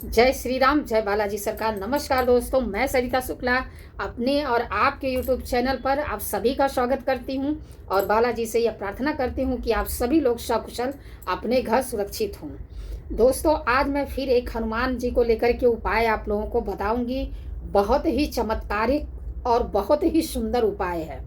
जय श्री राम, जय बालाजी सरकार। नमस्कार दोस्तों, मैं सरिता शुक्ला अपने और आपके यूट्यूब चैनल पर आप सभी का स्वागत करती हूं और बालाजी से यह प्रार्थना करती हूं कि आप सभी लोग सकुशल अपने घर सुरक्षित हों। दोस्तों, आज मैं फिर एक हनुमान जी को लेकर के उपाय आप लोगों को बताऊंगी। बहुत ही चमत्कारिक और बहुत ही सुंदर उपाय है।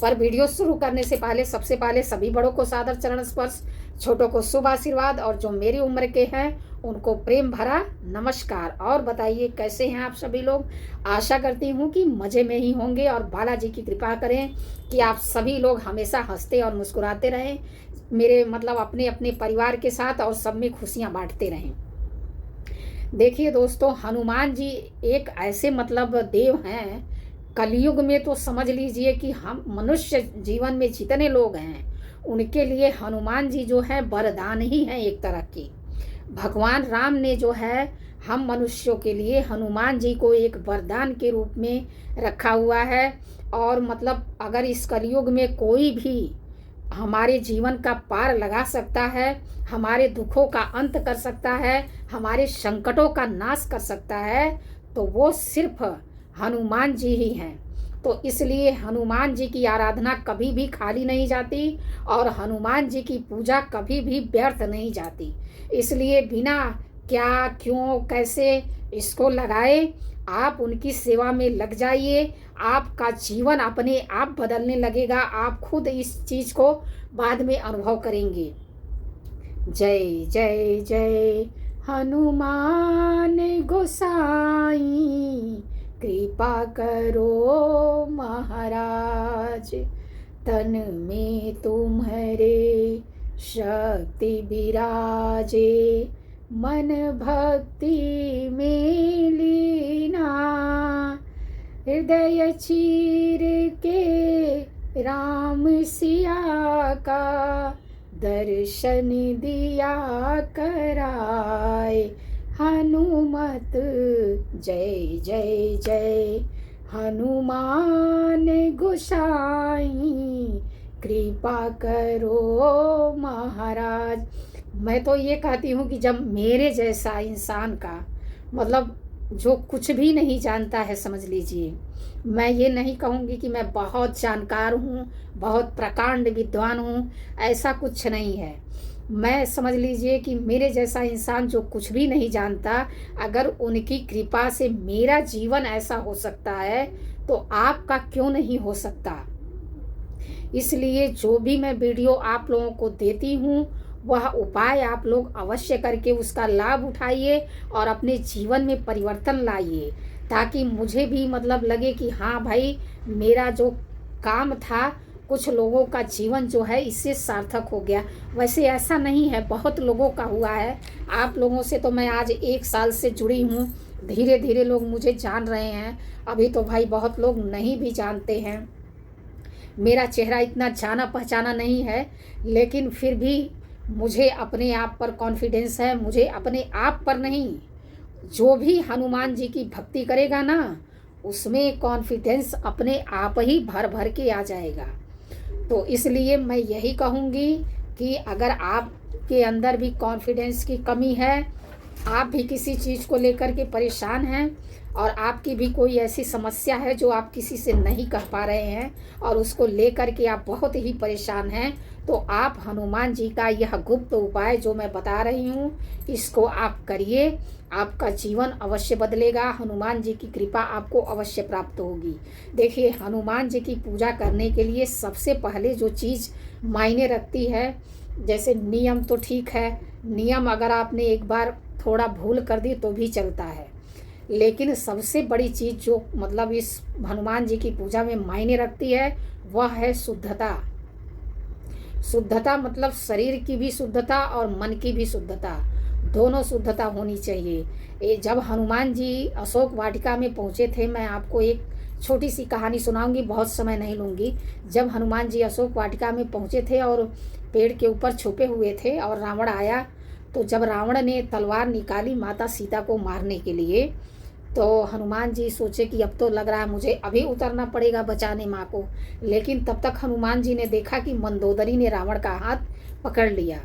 पर वीडियो शुरू करने से पहले सबसे पहले सभी बड़ों को सादर चरण स्पर्श, छोटों को शुभ आशीर्वाद और जो मेरी उम्र के हैं उनको प्रेम भरा नमस्कार। और बताइए कैसे हैं आप सभी लोग। आशा करती हूँ कि मज़े में ही होंगे और बालाजी की कृपा करें कि आप सभी लोग हमेशा हंसते और मुस्कुराते रहें, मेरे मतलब अपने अपने परिवार के साथ, और सब में खुशियाँ बांटते रहें। देखिए दोस्तों, हनुमान जी एक ऐसे मतलब देव हैं, कलयुग में तो समझ लीजिए कि हम मनुष्य जीवन में जितने लोग हैं उनके लिए हनुमान जी जो है वरदान ही हैं एक तरह की। भगवान राम ने जो है हम मनुष्यों के लिए हनुमान जी को एक वरदान के रूप में रखा हुआ है। और मतलब अगर इस कलयुग में कोई भी हमारे जीवन का पार लगा सकता है, हमारे दुखों का अंत कर सकता है, हमारे संकटों का नाश कर सकता है, तो वो सिर्फ हनुमान जी ही हैं। तो इसलिए हनुमान जी की आराधना कभी भी खाली नहीं जाती और हनुमान जी की पूजा कभी भी व्यर्थ नहीं जाती। इसलिए बिना क्या क्यों कैसे इसको लगाए आप उनकी सेवा में लग जाइए। आपका जीवन अपने आप बदलने लगेगा, आप खुद इस चीज़ को बाद में अनुभव करेंगे। जय जय जय हनुमान गोसाई, कृपा करो महाराज, तन में तुम्हारे शक्ति विराजे, मन भक्ति में लीना, हृदय चीर के राम सिया का, दर्शन दिया कराए, हनुमत जय जय जय हनुमान गोसाई, कृपा करो महाराज। मैं तो ये कहती हूँ कि जब मेरे जैसा इंसान का मतलब जो कुछ भी नहीं जानता है, समझ लीजिए, मैं ये नहीं कहूँगी कि मैं बहुत जानकार हूँ, बहुत प्रकांड विद्वान हूँ, ऐसा कुछ नहीं है। मैं समझ लीजिए कि मेरे जैसा इंसान जो कुछ भी नहीं जानता, अगर उनकी कृपा से मेरा जीवन ऐसा हो सकता है तो आपका क्यों नहीं हो सकता। इसलिए जो भी मैं वीडियो आप लोगों को देती हूँ वह उपाय आप लोग अवश्य करके उसका लाभ उठाइए और अपने जीवन में परिवर्तन लाइए, ताकि मुझे भी मतलब लगे कि हाँ भाई, मेरा जो काम था कुछ लोगों का जीवन जो है इससे सार्थक हो गया। वैसे ऐसा नहीं है, बहुत लोगों का हुआ है। आप लोगों से तो मैं आज 1 साल से जुड़ी हूँ, धीरे धीरे लोग मुझे जान रहे हैं। अभी तो भाई बहुत लोग नहीं भी जानते हैं, मेरा चेहरा इतना जाना पहचाना नहीं है, लेकिन फिर भी मुझे अपने आप पर कॉन्फिडेंस है। मुझे अपने आप पर नहीं, जो भी हनुमान जी की भक्ति करेगा ना उसमें कॉन्फिडेंस अपने आप ही भर भर के आ जाएगा। तो इसलिए मैं यही कहूँगी कि अगर आपके अंदर भी कॉन्फिडेंस की कमी है, आप भी किसी चीज़ को लेकर के परेशान हैं और आपकी भी कोई ऐसी समस्या है जो आप किसी से नहीं कह पा रहे हैं और उसको लेकर के आप बहुत ही परेशान हैं, तो आप हनुमान जी का यह गुप्त उपाय जो मैं बता रही हूँ इसको आप करिए। आपका जीवन अवश्य बदलेगा, हनुमान जी की कृपा आपको अवश्य प्राप्त होगी। देखिए, हनुमान जी की पूजा करने के लिए सबसे पहले जो चीज़ मायने रखती है, जैसे नियम तो ठीक है, नियम अगर आपने एक बार थोड़ा भूल कर दी तो भी चलता है, लेकिन सबसे बड़ी चीज़ जो मतलब इस हनुमान जी की पूजा में मायने रखती है वह है शुद्धता। शुद्धता मतलब शरीर की भी शुद्धता और मन की भी शुद्धता, दोनों शुद्धता होनी चाहिए। जब हनुमान जी अशोक वाटिका में पहुँचे थे, मैं आपको एक छोटी सी कहानी सुनाऊंगी, बहुत समय नहीं लूँगी। जब हनुमान जी अशोक वाटिका में पहुँचे थे और पेड़ के ऊपर छुपे हुए थे और रावण आया, तो जब रावण ने तलवार निकाली माता सीता को मारने के लिए, तो हनुमान जी सोचे कि अब तो लग रहा है मुझे अभी उतरना पड़ेगा बचाने माँ को। लेकिन तब तक हनुमान जी ने देखा कि मंदोदरी ने रावण का हाथ पकड़ लिया।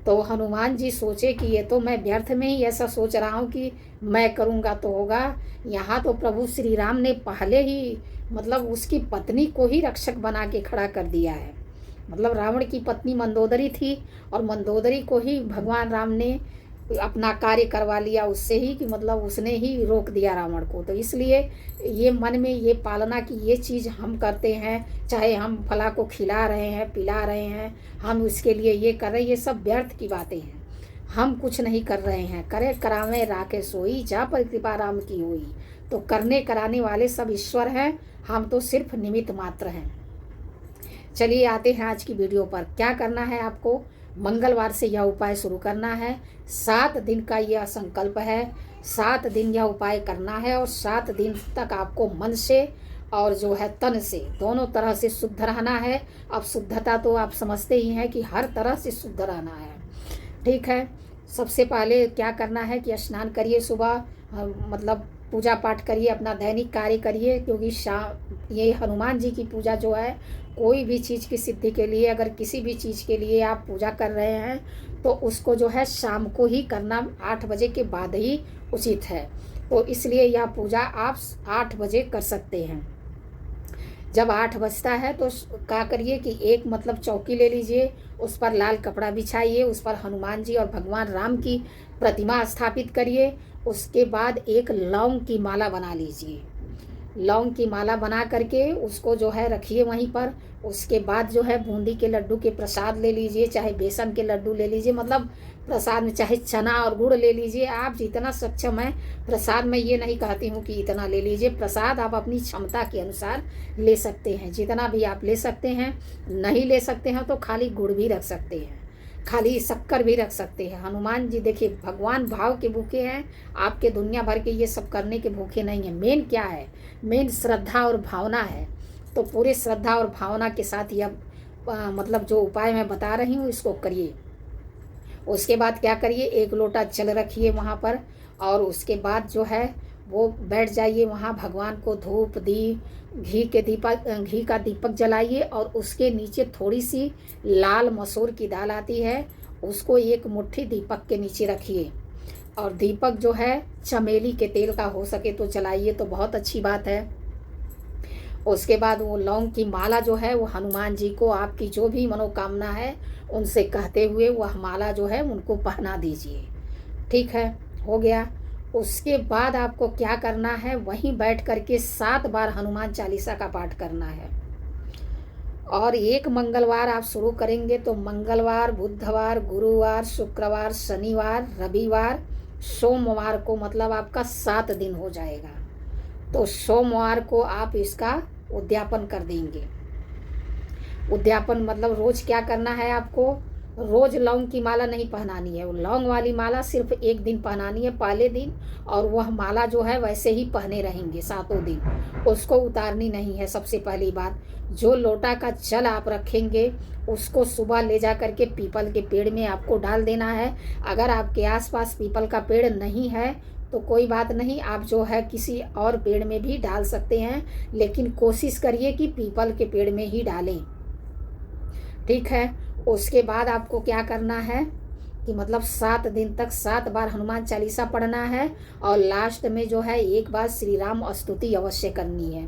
तो तो हनुमान जी सोचे कि ये तो मैं व्यर्थ में ही ऐसा सोच रहा हूँ कि मैं करूँगा तो होगा। यहाँ तो प्रभु श्री राम ने पहले ही मतलब उसकी पत्नी को ही रक्षक बना के खड़ा कर दिया है। मतलब रावण की पत्नी मंदोदरी थी और मंदोदरी को ही भगवान राम ने अपना कार्य करवा लिया उससे ही, कि मतलब उसने ही रोक दिया रावण को। तो इसलिए ये मन में ये पालना कि ये चीज़ हम करते हैं, चाहे हम फला को खिला रहे हैं, पिला रहे हैं, हम उसके लिए ये कर रहे हैं, ये सब व्यर्थ की बातें हैं। हम कुछ नहीं कर रहे हैं। करे करावे राखे सोई, जहाँ पर कृपा राम की हुई। तो करने कराने वाले सब ईश्वर हैं, हम तो सिर्फ निमित्त मात्र हैं। चलिए आते हैं आज की वीडियो पर। क्या करना है आपको? मंगलवार से यह उपाय शुरू करना है। 7 दिन का यह संकल्प है। 7 दिन यह उपाय करना है और 7 दिन तक आपको मन से और जो है तन से दोनों तरह से शुद्ध रहना है। अब शुद्धता तो आप समझते ही हैं कि हर तरह से शुद्ध रहना है। ठीक है। सबसे पहले क्या करना है कि स्नान करिए सुबह, मतलब पूजा पाठ करिए, अपना दैनिक कार्य करिए, क्योंकि शाम ये हनुमान जी की पूजा जो है, कोई भी चीज़ की सिद्धि के लिए, अगर किसी भी चीज़ के लिए आप पूजा कर रहे हैं तो उसको जो है शाम को ही करना, 8 बजे के बाद ही उचित है। तो इसलिए यह पूजा आप 8 बजे कर सकते हैं। जब 8 बजता है तो क्या करिए कि एक मतलब चौकी ले लीजिए, उस पर लाल कपड़ा बिछाइए, उस पर हनुमान जी और भगवान राम की प्रतिमा स्थापित करिए। उसके बाद एक लौंग की माला बना लीजिए। लौंग की माला बना करके उसको जो है रखिए वहीं पर। उसके बाद जो है बूंदी के लड्डू के प्रसाद ले लीजिए, चाहे बेसन के लड्डू ले लीजिए, मतलब प्रसाद में चाहे चना और गुड़ ले लीजिए। आप जितना सक्षम है प्रसाद, में ये नहीं कहती हूँ कि इतना ले लीजिए, प्रसाद आप अपनी क्षमता के अनुसार ले सकते हैं, जितना भी आप ले सकते हैं। नहीं ले सकते हैं तो खाली गुड़ भी रख सकते हैं, खाली शक्कर भी रख सकते हैं। हनुमान जी देखिए भगवान भाव के भूखे हैं, आपके दुनिया भर के ये सब करने के भूखे नहीं हैं। मेन क्या है? मेन श्रद्धा और भावना है। तो पूरे श्रद्धा और भावना के साथ यह मतलब जो उपाय मैं बता रही हूँ इसको करिए। उसके बाद क्या करिए, 1 लोटा जल रखिए वहाँ पर, और उसके बाद जो है वो बैठ जाइए वहाँ। भगवान को धूप दीप घी का दीपक जलाइए और उसके नीचे थोड़ी सी लाल मसूर की दाल आती है, उसको 1 मुट्ठी दीपक के नीचे रखिए। और दीपक जो है चमेली के तेल का हो सके तो जलाइए तो बहुत अच्छी बात है। उसके बाद वो लौंग की माला जो है वो हनुमान जी को आपकी जो भी मनोकामना है उनसे कहते हुए वह माला जो है उनको पहना दीजिए। ठीक है, हो गया। उसके बाद आपको क्या करना है, वहीं बैठ करके 7 बार हनुमान चालीसा का पाठ करना है। और एक मंगलवार आप शुरू करेंगे तो मंगलवार, बुधवार, गुरुवार, शुक्रवार, शनिवार, रविवार, सोमवार को मतलब आपका 7 दिन हो जाएगा। तो सोमवार को आप इसका उद्यापन कर देंगे। उद्यापन मतलब रोज क्या करना है आपको, रोज लौंग की माला नहीं पहनानी है। वो लौंग वाली माला सिर्फ 1 दिन पहनानी है, पहले दिन, और वह माला जो है वैसे ही पहने रहेंगे 7 दिन, उसको उतारनी नहीं है। सबसे पहली बात, जो लोटा का जल आप रखेंगे उसको सुबह ले जा करके पीपल के पेड़ में आपको डाल देना है। अगर आपके आसपास पीपल का पेड़ नहीं है तो कोई बात नहीं, आप जो है किसी और पेड़ में भी डाल सकते हैं, लेकिन कोशिश करिए कि पीपल के पेड़ में ही डालें। ठीक है। उसके बाद आपको क्या करना है कि मतलब 7 दिन तक 7 बार हनुमान चालीसा पढ़ना है, और लास्ट में जो है 1 बार श्री राम स्तुति अवश्य करनी है,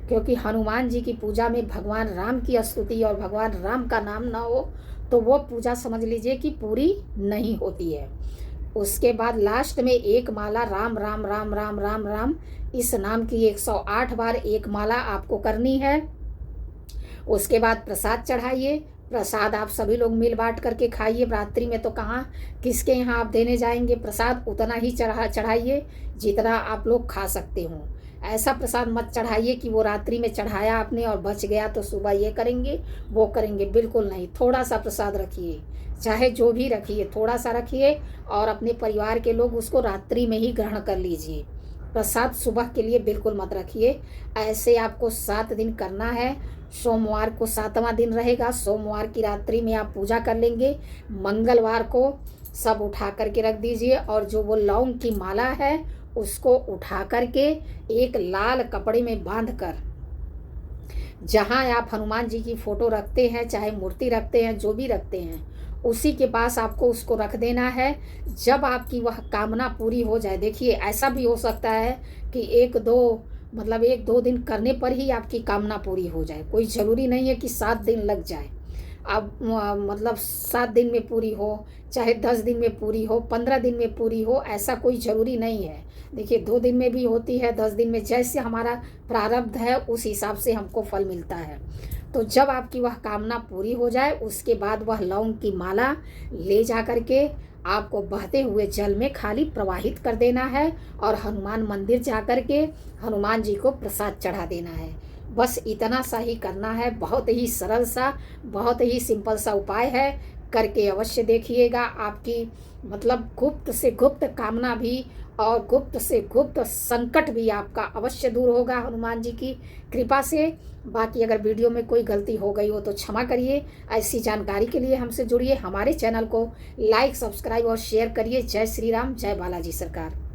क्योंकि हनुमान जी की पूजा में भगवान राम की स्तुति और भगवान राम का नाम ना हो तो वो पूजा समझ लीजिए कि पूरी नहीं होती है। उसके बाद लास्ट में 1 माला राम राम राम राम राम राम इस नाम की 108 बार 1 माला आपको करनी है। उसके बाद प्रसाद चढ़ाइए। प्रसाद आप सभी लोग मिल बांट करके खाइए। रात्रि में तो कहाँ किसके यहाँ आप देने जाएंगे, प्रसाद उतना ही चढ़ाइए जितना आप लोग खा सकते हो। ऐसा प्रसाद मत चढ़ाइए कि वो रात्रि में चढ़ाया आपने और बच गया तो सुबह ये करेंगे वो करेंगे, बिल्कुल नहीं। थोड़ा सा प्रसाद रखिए, चाहे जो भी रखिए, थोड़ा सा रखिए, और अपने परिवार के लोग उसको रात्रि में ही ग्रहण कर लीजिए। प्रसाद सुबह के लिए बिल्कुल मत रखिए। ऐसे आपको 7 दिन करना है। सोमवार को 7वां दिन रहेगा। सोमवार की रात्रि में आप पूजा कर लेंगे। मंगलवार को सब उठा करके रख दीजिए, और जो वो लौंग की माला है उसको उठा करके एक लाल कपड़े में बांध कर, जहाँ आप हनुमान जी की फोटो रखते हैं, चाहे मूर्ति रखते हैं, जो भी रखते हैं, उसी के पास आपको उसको रख देना है। जब आपकी वह कामना पूरी हो जाए, देखिए ऐसा भी हो सकता है कि 1-2 दिन करने पर ही आपकी कामना पूरी हो जाए। कोई ज़रूरी नहीं है कि 7 दिन लग जाए। अब मतलब 7 दिन में पूरी हो, चाहे 10 दिन में पूरी हो, 15 दिन में पूरी हो, ऐसा कोई ज़रूरी नहीं है। देखिए 2 दिन में भी होती है, 10 दिन में, जैसे हमारा प्रारब्ध है उस हिसाब से हमको फल मिलता है। तो जब आपकी वह कामना पूरी हो जाए, उसके बाद वह लौंग की माला ले जा कर के आपको बहते हुए जल में खाली प्रवाहित कर देना है और हनुमान मंदिर जा कर के हनुमान जी को प्रसाद चढ़ा देना है। बस इतना सा ही करना है। बहुत ही सरल सा, बहुत ही सिंपल सा उपाय है। करके अवश्य देखिएगा। आपकी मतलब गुप्त से गुप्त कामना भी और गुप्त से गुप्त संकट भी आपका अवश्य दूर होगा हनुमान जी की कृपा से। बाकी अगर वीडियो में कोई गलती हो गई हो तो क्षमा करिए। ऐसी जानकारी के लिए हमसे जुड़िए। हमारे चैनल को लाइक, सब्सक्राइब और शेयर करिए। जय श्री राम, जय बालाजी सरकार।